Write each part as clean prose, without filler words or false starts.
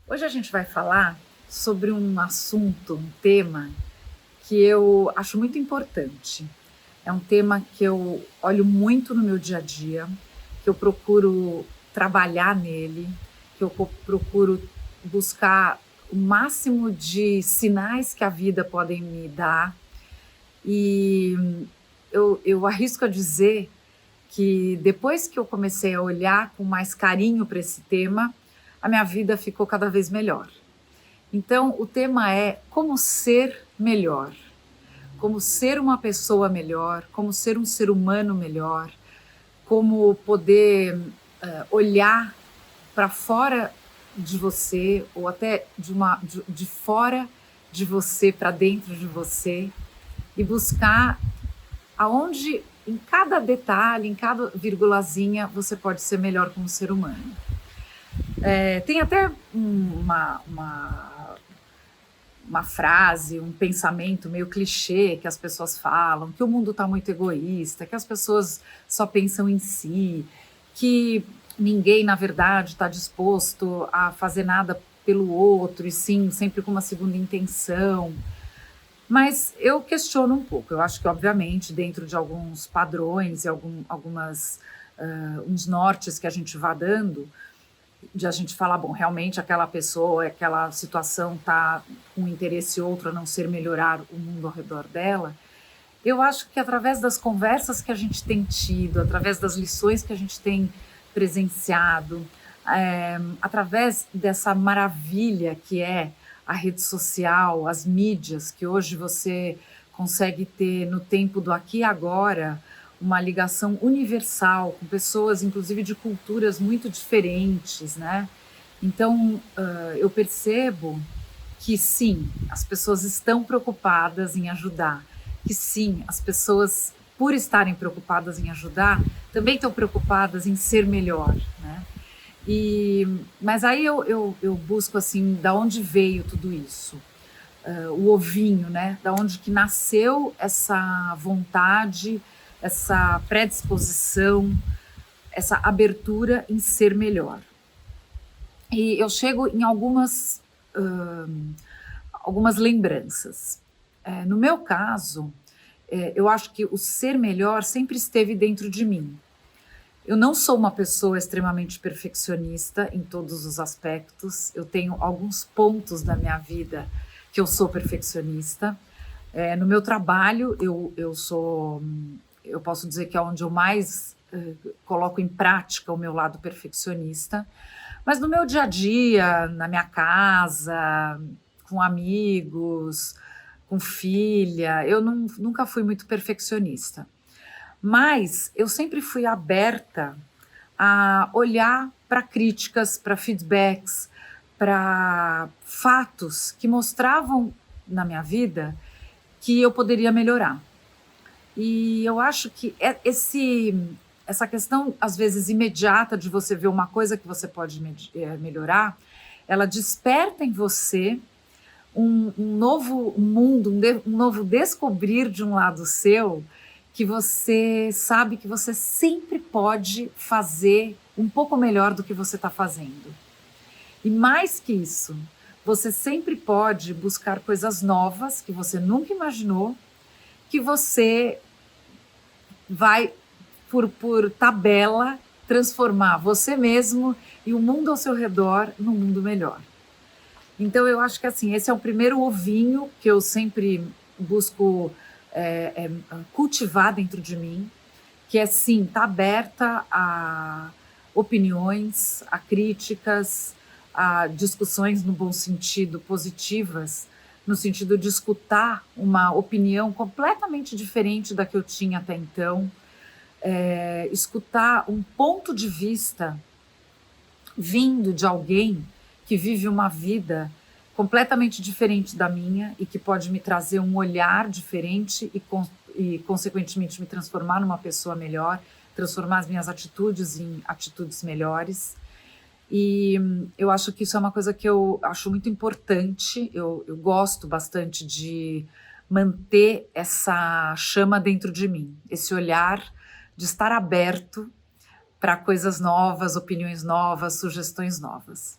Hoje a gente vai falar sobre um assunto, um tema que eu acho muito importante. É um tema que eu olho muito no meu dia a dia, que eu procuro trabalhar nele, que eu procuro buscar o máximo de sinais que a vida podem me dar. E eu arrisco a dizer que depois que eu comecei a olhar com mais carinho para esse tema, a minha vida ficou cada vez melhor. Então, o tema é como ser melhor, como ser uma pessoa melhor, como ser um ser humano melhor, como poder olhar para fora de você, ou até de fora de você para dentro de você, e buscar aonde, em cada detalhe, em cada virgulazinha, você pode ser melhor como ser humano. Tem até uma frase, um pensamento meio clichê que as pessoas falam, que o mundo está muito egoísta, que as pessoas só pensam em si, que ninguém, na verdade, está disposto a fazer nada pelo outro, e sim, sempre com uma segunda intenção. Mas eu questiono um pouco. Eu acho que, obviamente, dentro de alguns padrões e algumas uns nortes que a gente vá dando, de a gente falar, bom, realmente aquela pessoa, aquela situação está com um interesse outro a não ser melhorar o mundo ao redor dela. Eu acho que através das conversas que a gente tem tido, através das lições que a gente tem presenciado, através dessa maravilha que é a rede social, as mídias, que hoje você consegue ter no tempo do aqui e agora uma ligação universal com pessoas, inclusive de culturas muito diferentes, né? Então, eu percebo que sim, as pessoas estão preocupadas em ajudar, que sim, as pessoas, por estarem preocupadas em ajudar, também estão preocupadas em ser melhor, né? Mas aí eu busco assim, da onde veio tudo isso? O ovinho, né? Da onde que nasceu essa vontade, essa predisposição, essa abertura em ser melhor. E eu chego em algumas lembranças. No meu caso, eu acho que o ser melhor sempre esteve dentro de mim. Eu não sou uma pessoa extremamente perfeccionista em todos os aspectos. Eu tenho alguns pontos da minha vida que eu sou perfeccionista. No meu trabalho, eu posso dizer que é onde eu mais coloco em prática o meu lado perfeccionista. Mas no meu dia a dia, na minha casa, com amigos, com filha, eu nunca fui muito perfeccionista. Mas eu sempre fui aberta a olhar para críticas, para feedbacks, para fatos que mostravam na minha vida que eu poderia melhorar. E eu acho que essa questão, às vezes, imediata de você ver uma coisa que você pode melhorar, ela desperta em você um novo mundo, um novo descobrir de um lado seu, que você sabe que você sempre pode fazer um pouco melhor do que você está fazendo. E mais que isso, você sempre pode buscar coisas novas que você nunca imaginou, que você vai, por tabela, transformar você mesmo e o mundo ao seu redor num mundo melhor. Então, eu acho que assim, esse é o primeiro ovinho que eu sempre busco cultivar dentro de mim, que é sim, estar aberta a opiniões, a críticas, a discussões no bom sentido, positivas, no sentido de escutar uma opinião completamente diferente da que eu tinha até então, escutar um ponto de vista vindo de alguém que vive uma vida completamente diferente da minha e que pode me trazer um olhar diferente e consequentemente, me transformar numa pessoa melhor, transformar as minhas atitudes em atitudes melhores. E eu acho que isso é uma coisa que eu acho muito importante. Eu gosto bastante de manter essa chama dentro de mim, esse olhar de estar aberto para coisas novas, opiniões novas, sugestões novas.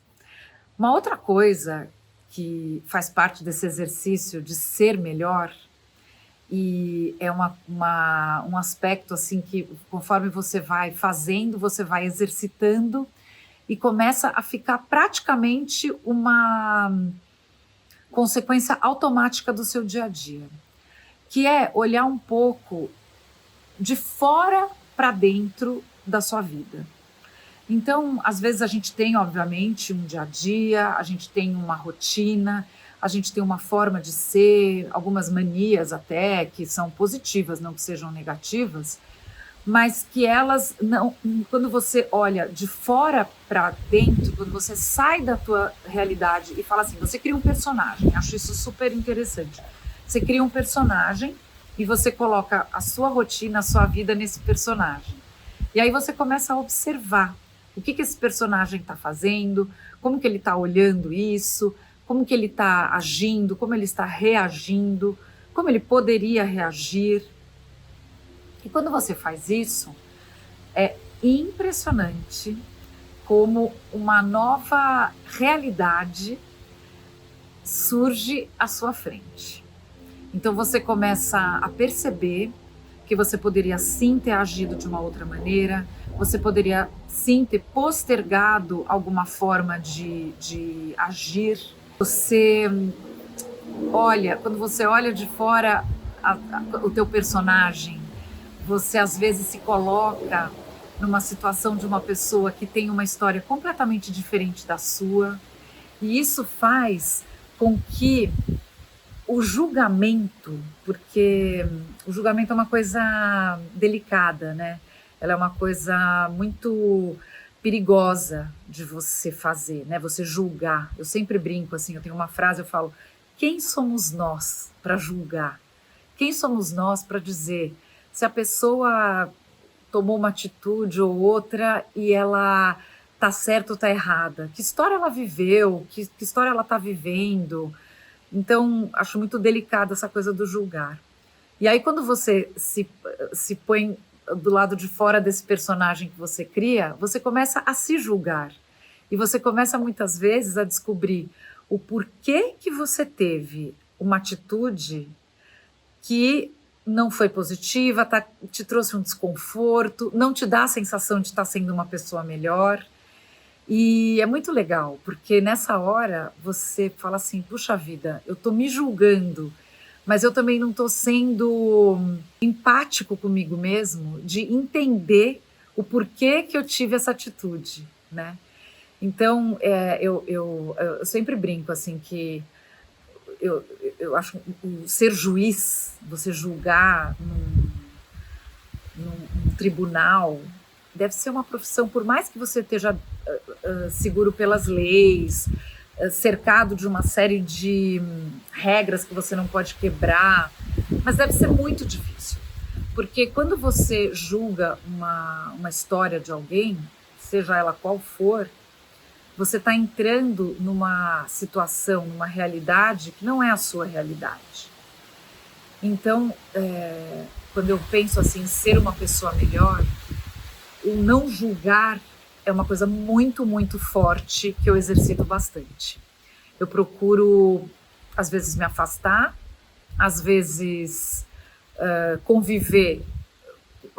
Uma outra coisa que faz parte desse exercício de ser melhor, e é um aspecto assim que conforme você vai fazendo, você vai exercitando e começa a ficar praticamente uma consequência automática do seu dia a dia, que é olhar um pouco de fora para dentro da sua vida. Então, às vezes a gente tem, obviamente, um dia a dia, a gente tem uma rotina, a gente tem uma forma de ser, algumas manias até que são positivas, não que sejam negativas, mas que elas não, quando você olha de fora para dentro, quando você sai da tua realidade e fala assim, você cria um personagem, acho isso super interessante. Você cria um personagem e você coloca a sua rotina, a sua vida nesse personagem. E aí você começa a observar o que esse personagem está fazendo, como que ele está olhando isso, como que ele está agindo, como ele está reagindo, como ele poderia reagir. E quando você faz isso, é impressionante como uma nova realidade surge à sua frente. Então você começa a perceber que você poderia sim ter agido de uma outra maneira, você poderia sim ter postergado alguma forma de agir. Quando você olha de fora o teu personagem, você às vezes se coloca numa situação de uma pessoa que tem uma história completamente diferente da sua, e isso faz com que o julgamento, porque o julgamento é uma coisa delicada, né? Ela é uma coisa muito perigosa de você fazer, né? Você julgar. Eu sempre brinco assim, eu tenho uma frase, eu falo, quem somos nós para julgar? Quem somos nós para dizer se a pessoa tomou uma atitude ou outra e ela tá certa ou está errada? Que história ela viveu? Que história ela está vivendo? Então, acho muito delicada essa coisa do julgar. E aí, quando você se põe do lado de fora desse personagem que você cria, você começa a se julgar. E você começa, muitas vezes, a descobrir o porquê que você teve uma atitude que não foi positiva, te trouxe um desconforto, não te dá a sensação de estar sendo uma pessoa melhor. E é muito legal, porque nessa hora você fala assim, puxa vida, eu estou me julgando, mas eu também não estou sendo empático comigo mesmo de entender o porquê que eu tive essa atitude, né? Então, eu sempre brinco assim que eu acho o ser juiz, você julgar num tribunal, deve ser uma profissão, por mais que você esteja seguro pelas leis, cercado de uma série de regras que você não pode quebrar, mas deve ser muito difícil, porque quando você julga uma história de alguém, seja ela qual for, você está entrando numa situação, numa realidade que não é a sua realidade. Então, quando eu penso assim, ser uma pessoa melhor, o não julgar é uma coisa muito, muito forte que eu exercito bastante. Eu procuro, às vezes, me afastar, às vezes conviver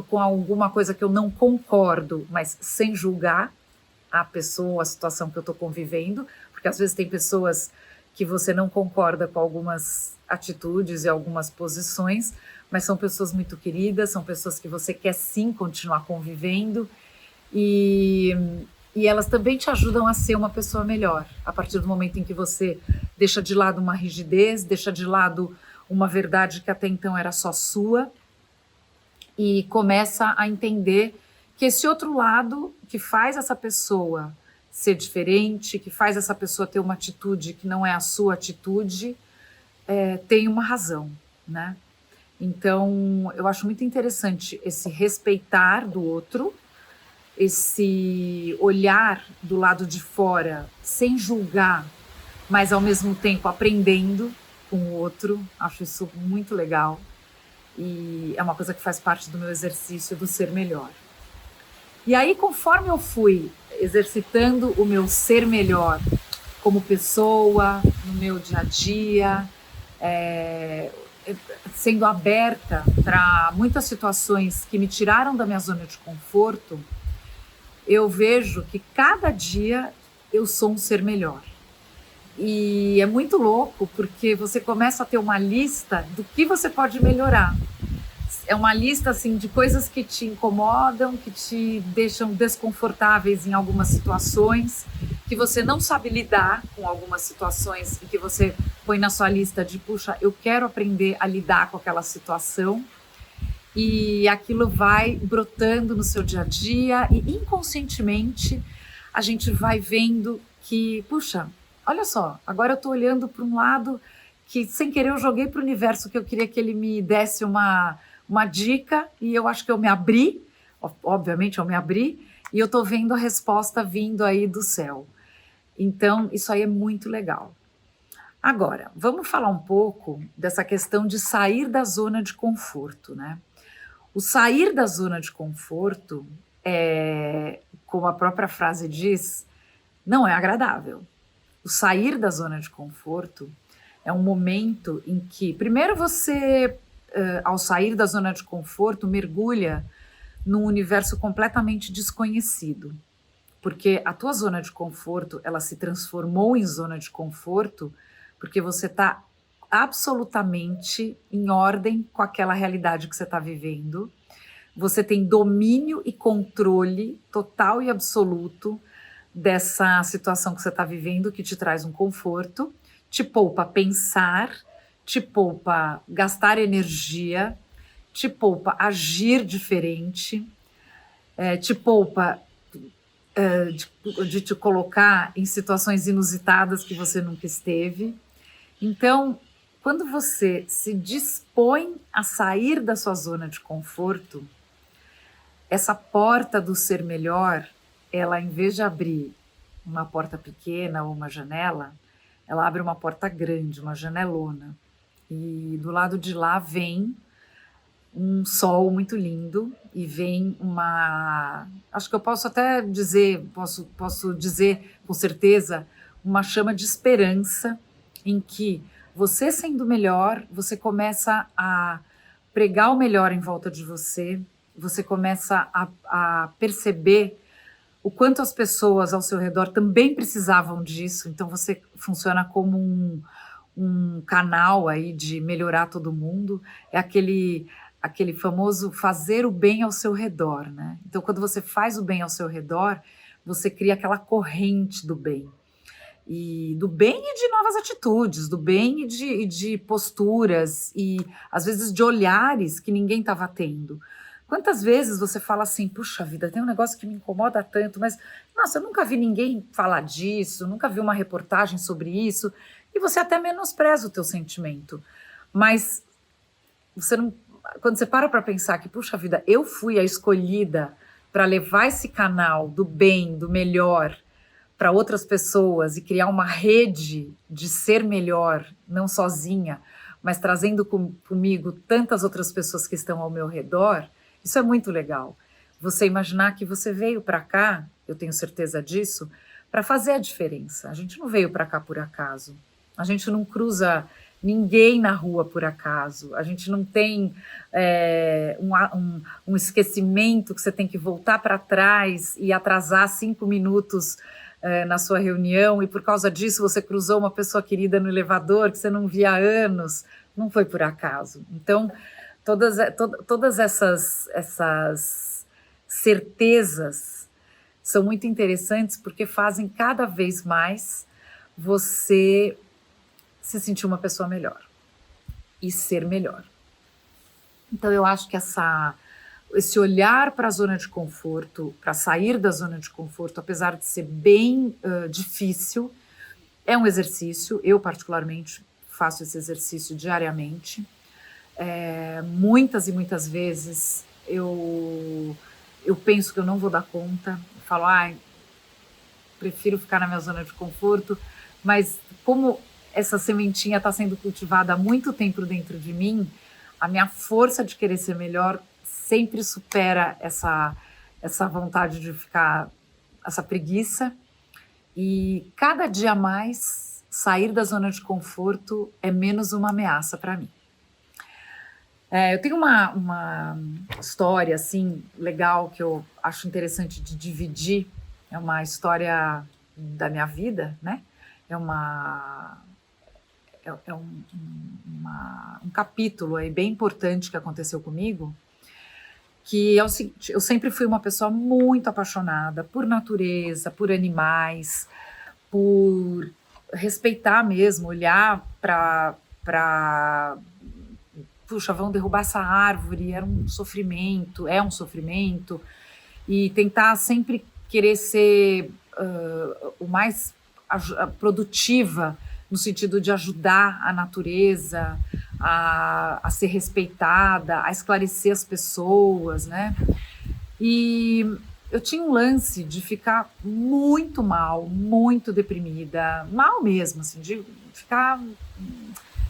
com alguma coisa que eu não concordo, mas sem julgar a pessoa, a situação que eu estou convivendo, porque às vezes tem pessoas que você não concorda com algumas atitudes e algumas posições, mas são pessoas muito queridas, são pessoas que você quer sim continuar convivendo, e elas também te ajudam a ser uma pessoa melhor, a partir do momento em que você deixa de lado uma rigidez, deixa de lado uma verdade que até então era só sua, e começa a entender que esse outro lado que faz essa pessoa ser diferente, que faz essa pessoa ter uma atitude que não é a sua atitude, tem uma razão, né? Então, eu acho muito interessante esse respeitar do outro, esse olhar do lado de fora sem julgar, mas ao mesmo tempo aprendendo com o outro. Acho isso muito legal e é uma coisa que faz parte do meu exercício do ser melhor. E aí, conforme eu fui exercitando o meu ser melhor como pessoa, no meu dia a dia, sendo aberta para muitas situações que me tiraram da minha zona de conforto, eu vejo que cada dia eu sou um ser melhor. E é muito louco, porque você começa a ter uma lista do que você pode melhorar. É uma lista assim de coisas que te incomodam, que te deixam desconfortáveis em algumas situações, que você não sabe lidar com algumas situações e que você põe na sua lista de, puxa, eu quero aprender a lidar com aquela situação. E aquilo vai brotando no seu dia a dia e inconscientemente a gente vai vendo que, puxa, olha só, agora eu estou olhando para um lado que sem querer eu joguei para o universo que eu queria que ele me desse uma dica e eu acho que eu me abri, obviamente eu me abri, e eu estou vendo a resposta vindo aí do céu. Então, isso aí é muito legal. Agora, vamos falar um pouco dessa questão de sair da zona de conforto, né? O sair da zona de conforto é, como a própria frase diz, não é agradável. O sair da zona de conforto é um momento em que, primeiro você, ao sair da zona de conforto, mergulha num universo completamente desconhecido, porque a tua zona de conforto, ela se transformou em zona de conforto porque você está absolutamente em ordem com aquela realidade que você está vivendo. Você tem domínio e controle total e absoluto dessa situação que você está vivendo, que te traz um conforto, te poupa pensar, te poupa gastar energia, te poupa agir diferente, te poupa de te colocar em situações inusitadas que você nunca esteve. Então, quando você se dispõe a sair da sua zona de conforto, essa porta do ser melhor, ela, em vez de abrir uma porta pequena ou uma janela, ela abre uma porta grande, uma janelona. E do lado de lá vem um sol muito lindo e vem uma... Acho que eu posso até dizer, posso dizer com certeza, uma chama de esperança em que você sendo melhor, você começa a pregar o melhor em volta de você, você começa a perceber o quanto as pessoas ao seu redor também precisavam disso, então você funciona como um canal aí de melhorar todo mundo, é aquele famoso fazer o bem ao seu redor, né? Então, quando você faz o bem ao seu redor, você cria aquela corrente do bem. E do bem e de novas atitudes, do bem e de posturas, e às vezes de olhares que ninguém estava tendo. Quantas vezes você fala assim, puxa vida, tem um negócio que me incomoda tanto, mas, nossa, eu nunca vi ninguém falar disso, nunca vi uma reportagem sobre isso, e você até menospreza o teu sentimento. Mas você não, quando você para pensar que, puxa vida, eu fui a escolhida para levar esse canal do bem, do melhor, para outras pessoas e criar uma rede de ser melhor, não sozinha, mas trazendo comigo tantas outras pessoas que estão ao meu redor, isso é muito legal. Você imaginar que você veio para cá, eu tenho certeza disso, para fazer a diferença. A gente não veio para cá por acaso. A gente não cruza ninguém na rua por acaso. A gente não tem um esquecimento que você tem que voltar para trás e atrasar 5 minutos na sua reunião e por causa disso você cruzou uma pessoa querida no elevador que você não via há anos. Não foi por acaso. Então, todas essas certezas são muito interessantes porque fazem cada vez mais você se sentir uma pessoa melhor e ser melhor. Então, eu acho que esse olhar para a zona de conforto, para sair da zona de conforto, apesar de ser bem difícil, é um exercício. Eu, particularmente, faço esse exercício diariamente. Muitas e muitas vezes eu penso que eu não vou dar conta, eu falo, prefiro ficar na minha zona de conforto, mas como essa sementinha está sendo cultivada há muito tempo dentro de mim, a minha força de querer ser melhor sempre supera essa vontade de ficar, essa preguiça, E cada dia mais, sair da zona de conforto é menos uma ameaça para mim. Eu tenho uma história assim legal que eu acho interessante de dividir. É uma história da minha vida, né? É uma é um capítulo aí bem importante que aconteceu comigo, que é o seguinte: eu sempre fui uma pessoa muito apaixonada por natureza, por animais, por respeitar mesmo, olhar para puxa, vão derrubar essa árvore, era um sofrimento, é um sofrimento, e tentar sempre querer ser o mais produtiva, no sentido de ajudar a natureza a ser respeitada, a esclarecer as pessoas, né? E eu tinha um lance de ficar muito mal, muito deprimida, mal mesmo, assim, de ficar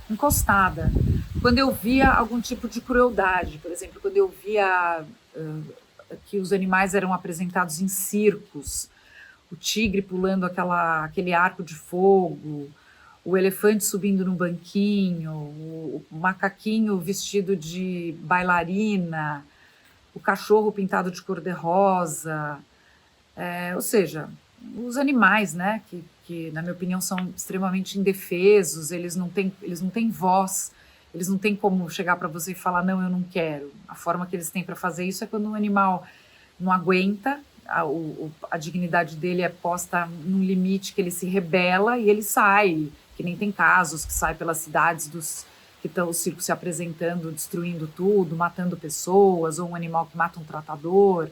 encostada. Quando eu via algum tipo de crueldade, por exemplo, quando eu via que os animais eram apresentados em circos, o tigre pulando aquele arco de fogo, o elefante subindo no banquinho, o macaquinho vestido de bailarina, o cachorro pintado de cor-de-rosa, ou seja, os animais, né, que na minha opinião são extremamente indefesos, eles não têm voz, eles não têm como chegar para você e falar não, eu não quero. A forma que eles têm para fazer isso é quando o animal não aguenta, a dignidade dele é posta num limite que ele se rebela e ele sai, que nem tem casos que sai pelas cidades que estão o circo se apresentando, destruindo tudo, matando pessoas, ou um animal que mata um tratador,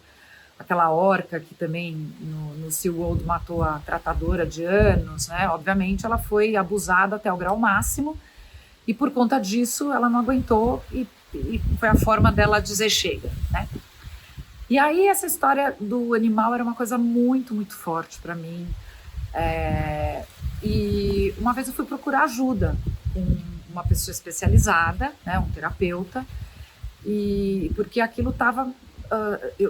aquela orca que também no SeaWorld matou a tratadora de anos, né? Obviamente ela foi abusada até o grau máximo e por conta disso ela não aguentou e foi a forma dela dizer chega, né? E aí essa história do animal era uma coisa muito, muito forte para mim. E uma vez eu fui procurar ajuda com uma pessoa especializada, né, um terapeuta, e porque aquilo estava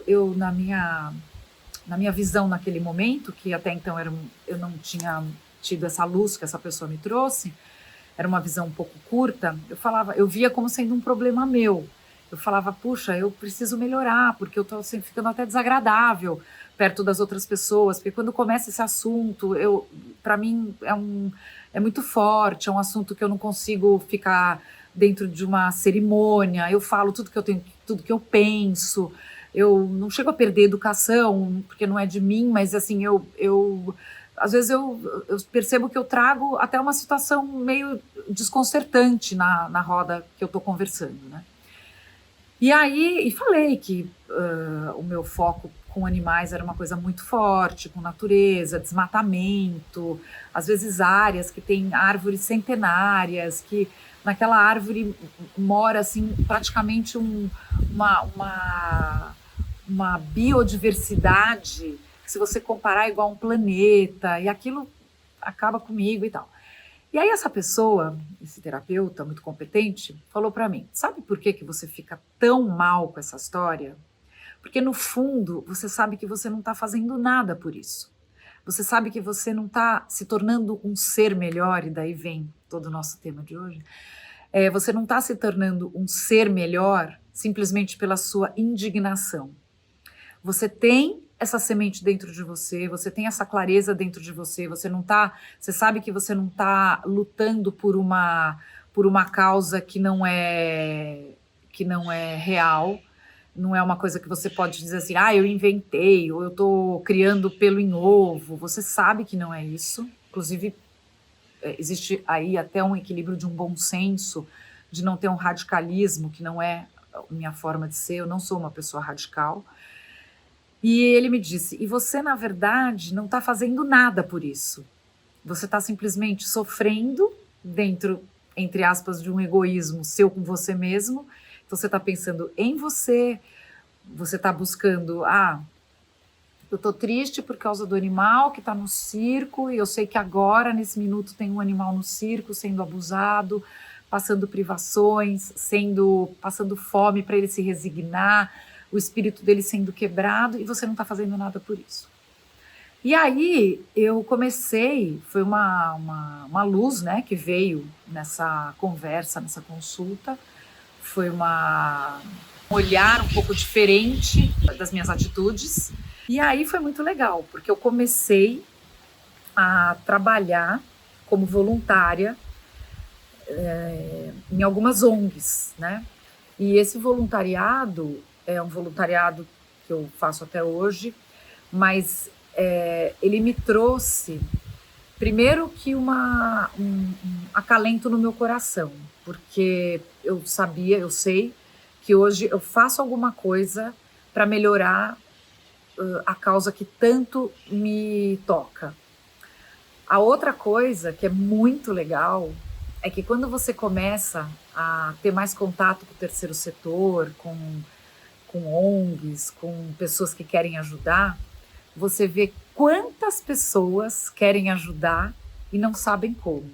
eu na minha visão naquele momento, que até então eu não tinha tido essa luz que essa pessoa me trouxe, era uma visão um pouco curta, eu via como sendo um problema meu. Eu falava, puxa, eu preciso melhorar, porque eu estou sempre ficando até desagradável perto das outras pessoas, porque quando começa esse assunto, para mim é muito forte, é um assunto que eu não consigo ficar dentro de uma cerimônia, eu falo tudo que eu tenho, tudo que eu penso, eu não chego a perder educação, porque não é de mim, mas assim, às vezes eu percebo que eu trago até uma situação meio desconcertante na roda que eu estou conversando, né? E aí, falei que o meu foco com animais era uma coisa muito forte, com natureza, desmatamento, às vezes áreas que tem árvores centenárias, que naquela árvore mora assim, praticamente uma biodiversidade, que se você comparar é igual a um planeta, e aquilo acaba comigo e tal. E aí essa pessoa, esse terapeuta muito competente, falou para mim, sabe por que você fica tão mal com essa história? Porque no fundo você sabe que você não está fazendo nada por isso. Você sabe que você não está se tornando um ser melhor, e daí vem todo o nosso tema de hoje. Você não está se tornando um ser melhor simplesmente pela sua indignação. Você tem essa semente dentro de você, você tem essa clareza dentro de você, você sabe que você não está lutando por uma causa que não é real, não é uma coisa que você pode dizer assim, eu inventei, ou eu estou criando pelo em ovo, você sabe que não é isso, inclusive existe aí até um equilíbrio de um bom senso, de não ter um radicalismo, que não é a minha forma de ser, eu não sou uma pessoa radical. E ele me disse, e você, na verdade, não está fazendo nada por isso. Você está simplesmente sofrendo dentro, entre aspas, de um egoísmo seu com você mesmo. Então, você está pensando em você está buscando, eu estou triste por causa do animal que está no circo, e eu sei que agora, nesse minuto, tem um animal no circo sendo abusado, passando privações, passando fome para ele se resignar, o espírito dele sendo quebrado, e você não está fazendo nada por isso. E aí eu comecei, foi uma luz, né, que veio nessa conversa, nessa consulta, foi um olhar um pouco diferente das minhas atitudes. E aí foi muito legal, porque eu comecei a trabalhar como voluntária em algumas ONGs, né? E esse voluntariado é um voluntariado que eu faço até hoje, mas ele me trouxe, primeiro que um acalento no meu coração, porque eu sei que hoje eu faço alguma coisa para melhorar a causa que tanto me toca. A outra coisa que é muito legal é que quando você começa a ter mais contato com o terceiro setor, com ONGs, com pessoas que querem ajudar, você vê quantas pessoas querem ajudar e não sabem como.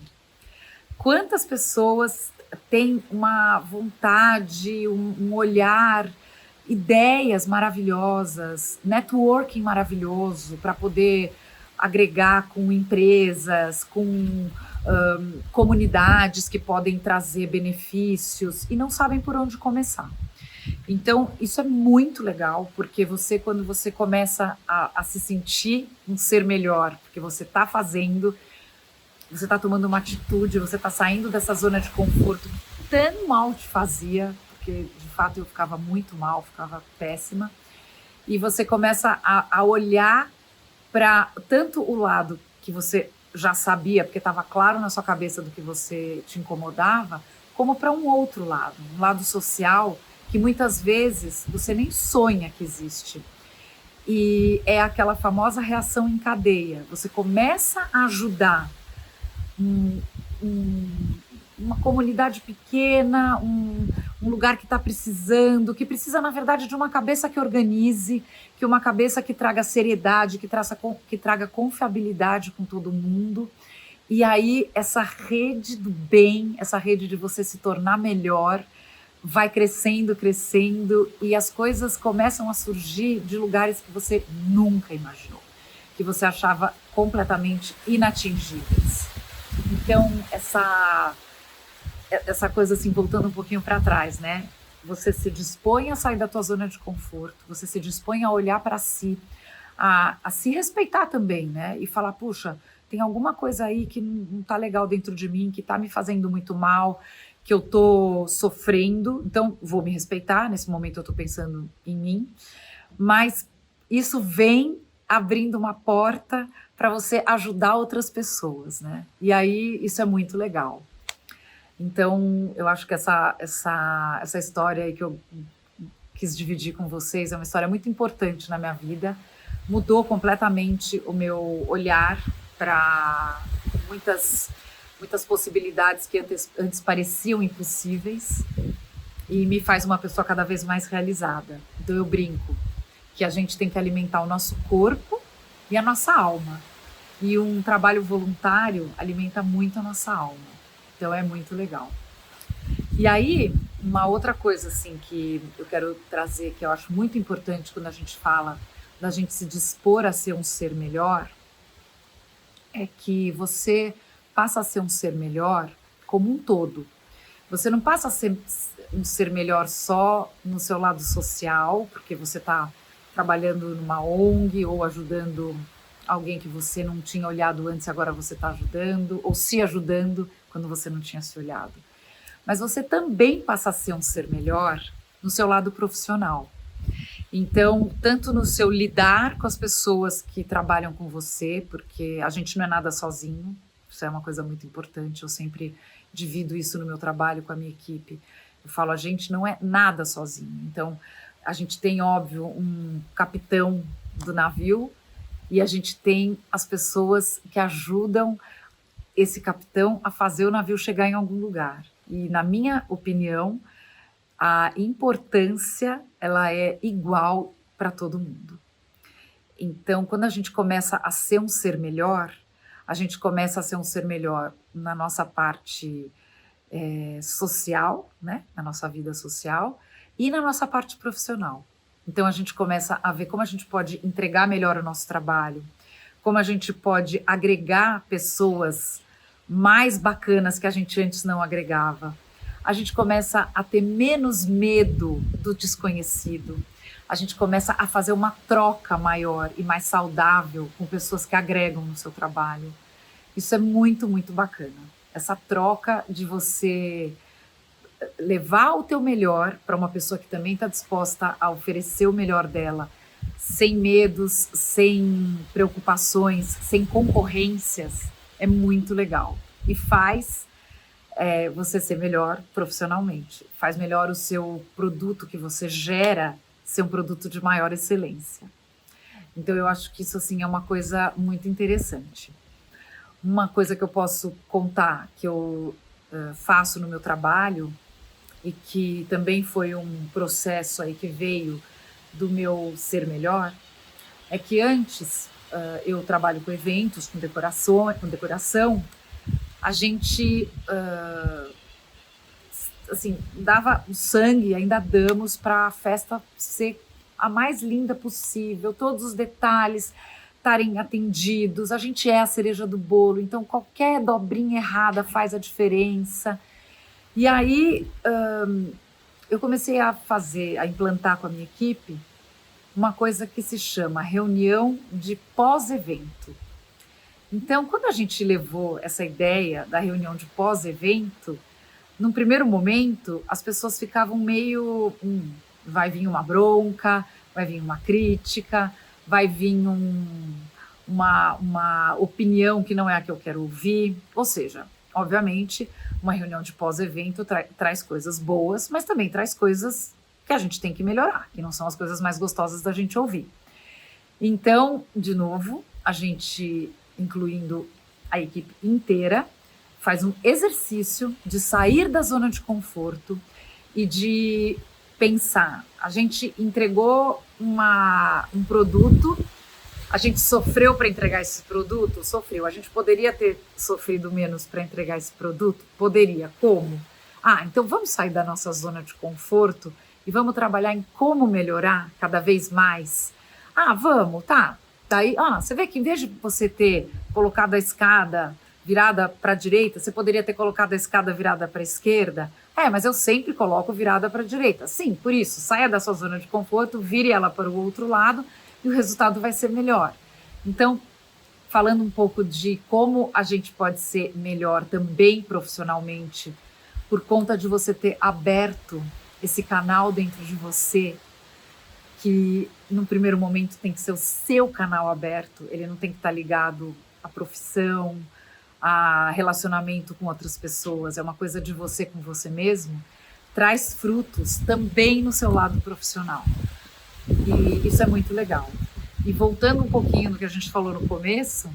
Quantas pessoas têm uma vontade, um olhar, ideias maravilhosas, networking maravilhoso para poder agregar com empresas, com comunidades que podem trazer benefícios e não sabem por onde começar. Então, isso é muito legal, porque quando você começa a se sentir um ser melhor, porque você está fazendo, você está tomando uma atitude, você está saindo dessa zona de conforto que tão mal te fazia, porque de fato eu ficava muito mal, ficava péssima, e você começa a olhar para tanto o lado que você já sabia, porque estava claro na sua cabeça do que você te incomodava, como para um outro lado, um lado social, que muitas vezes você nem sonha que existe. E é aquela famosa reação em cadeia. Você começa a ajudar uma comunidade pequena, um lugar que está precisando, que precisa, na verdade, de uma cabeça que organize, que uma cabeça que traga seriedade, que traga confiabilidade com todo mundo. E aí, essa rede do bem, essa rede de você se tornar melhor, vai crescendo, crescendo, e as coisas começam a surgir de lugares que você nunca imaginou, que você achava completamente inatingíveis. Então, essa coisa assim, voltando um pouquinho para trás, né? Você se dispõe a sair da tua zona de conforto, você se dispõe a olhar para si, a se respeitar também, né? E falar, puxa, tem alguma coisa aí que não tá legal dentro de mim, que tá me fazendo muito mal, que eu tô sofrendo, então vou me respeitar, nesse momento eu tô pensando em mim, mas isso vem abrindo uma porta para você ajudar outras pessoas, né? E aí isso é muito legal. Então, eu acho que essa história aí que eu quis dividir com vocês é uma história muito importante na minha vida. Mudou completamente o meu olhar para muitas possibilidades que antes pareciam impossíveis e me faz uma pessoa cada vez mais realizada. Então, eu brinco que a gente tem que alimentar o nosso corpo e a nossa alma. E um trabalho voluntário alimenta muito a nossa alma. Então é muito legal. E aí, uma outra coisa assim que eu quero trazer, que eu acho muito importante quando a gente fala da gente se dispor a ser um ser melhor, é que você passa a ser um ser melhor como um todo. Você não passa a ser um ser melhor só no seu lado social, porque você está trabalhando numa ONG ou ajudando alguém que você não tinha olhado antes, agora você está ajudando, ou se ajudando quando você não tinha se olhado. Mas você também passa a ser um ser melhor no seu lado profissional. Então, tanto no seu lidar com as pessoas que trabalham com você, porque a gente não é nada sozinho, isso é uma coisa muito importante, eu sempre divido isso no meu trabalho com a minha equipe. Eu falo, a gente não é nada sozinho. Então, a gente tem, óbvio, um capitão do navio e a gente tem as pessoas que ajudam esse capitão a fazer o navio chegar em algum lugar. E, na minha opinião, a importância ela é igual para todo mundo. Então, quando a gente começa a ser um ser melhor, a gente começa a ser um ser melhor na nossa parte social, né? Na nossa vida social e na nossa parte profissional. Então, a gente começa a ver como a gente pode entregar melhor o nosso trabalho, como a gente pode agregar pessoas mais bacanas que a gente antes não agregava. A gente começa a ter menos medo do desconhecido. A gente começa a fazer uma troca maior e mais saudável com pessoas que agregam no seu trabalho. Isso é muito, muito bacana. Essa troca de você levar o teu melhor para uma pessoa que também está disposta a oferecer o melhor dela, sem medos, sem preocupações, sem concorrências, é muito legal. E faz você ser melhor profissionalmente. Faz melhor o seu produto que você gera ser um produto de maior excelência. Então, eu acho que isso assim, é uma coisa muito interessante. Uma coisa que eu posso contar, que eu faço no meu trabalho, e que também foi um processo aí que veio do meu ser melhor, é que antes eu trabalho com eventos, com decoração, a gente assim, dava o sangue, ainda damos para a festa ser a mais linda possível, todos os detalhes estarem atendidos, a gente é a cereja do bolo, então qualquer dobrinha errada faz a diferença. E aí eu comecei a implantar com a minha equipe uma coisa que se chama reunião de pós-evento. Então, quando a gente levou essa ideia da reunião de pós-evento, num primeiro momento, as pessoas ficavam meio... vai vir uma bronca, vai vir uma crítica, vai vir uma opinião que não é a que eu quero ouvir. Ou seja, obviamente, uma reunião de pós-evento traz coisas boas, mas também traz coisas que a gente tem que melhorar, que não são as coisas mais gostosas da gente ouvir. Então, de novo, a gente, incluindo a equipe inteira, faz um exercício de sair da zona de conforto e de pensar. A gente entregou um produto, a gente sofreu para entregar esse produto? Sofreu. A gente poderia ter sofrido menos para entregar esse produto? Poderia. Como? Então vamos sair da nossa zona de conforto e vamos trabalhar em como melhorar cada vez mais. Vamos, tá. Daí, você vê que em vez de você ter colocado a escada virada para a direita, você poderia ter colocado a escada virada para a esquerda? Mas eu sempre coloco virada para a direita. Sim, por isso, saia da sua zona de conforto, vire ela para o outro lado e o resultado vai ser melhor. Então, falando um pouco de como a gente pode ser melhor também profissionalmente, por conta de você ter aberto esse canal dentro de você, que no primeiro momento tem que ser o seu canal aberto, ele não tem que estar ligado à profissão, a relacionamento com outras pessoas, é uma coisa de você com você mesmo, traz frutos também no seu lado profissional. E isso é muito legal. E voltando um pouquinho no que a gente falou no começo,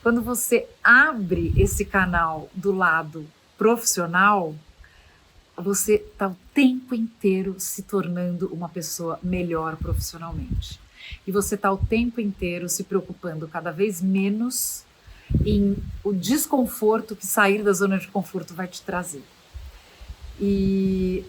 quando você abre esse canal do lado profissional, você está o tempo inteiro se tornando uma pessoa melhor profissionalmente. E você está o tempo inteiro se preocupando cada vez menos em o desconforto que sair da zona de conforto vai te trazer. E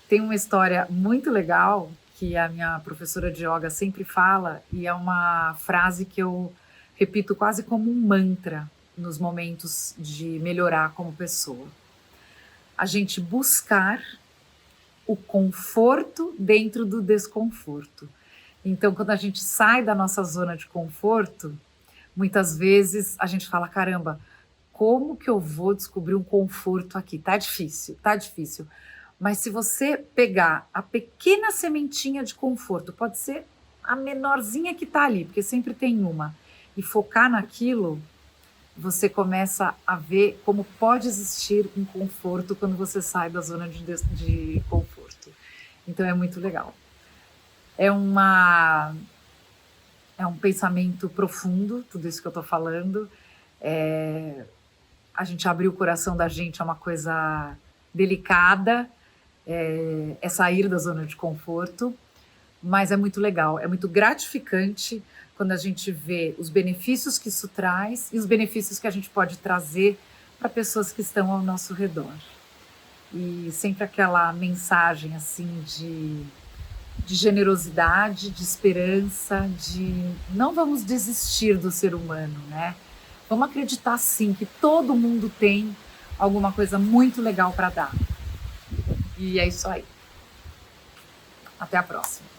tem uma história muito legal que a minha professora de yoga sempre fala, e é uma frase que eu repito quase como um mantra nos momentos de melhorar como pessoa. A gente buscar o conforto dentro do desconforto. Então, quando a gente sai da nossa zona de conforto, muitas vezes a gente fala, caramba, como que eu vou descobrir um conforto aqui? Tá difícil, tá difícil. Mas se você pegar a pequena sementinha de conforto, pode ser a menorzinha que tá ali, porque sempre tem uma, e focar naquilo, você começa a ver como pode existir um conforto quando você sai da zona de conforto. Então é muito legal. É um pensamento profundo, tudo isso que eu estou falando. A gente abrir o coração da gente é uma coisa delicada, é sair da zona de conforto, mas é muito legal, é muito gratificante quando a gente vê os benefícios que isso traz e os benefícios que a gente pode trazer para pessoas que estão ao nosso redor. E sempre aquela mensagem assim de de generosidade, de esperança, de não vamos desistir do ser humano, né? Vamos acreditar sim que todo mundo tem alguma coisa muito legal para dar. E é isso aí. Até a próxima.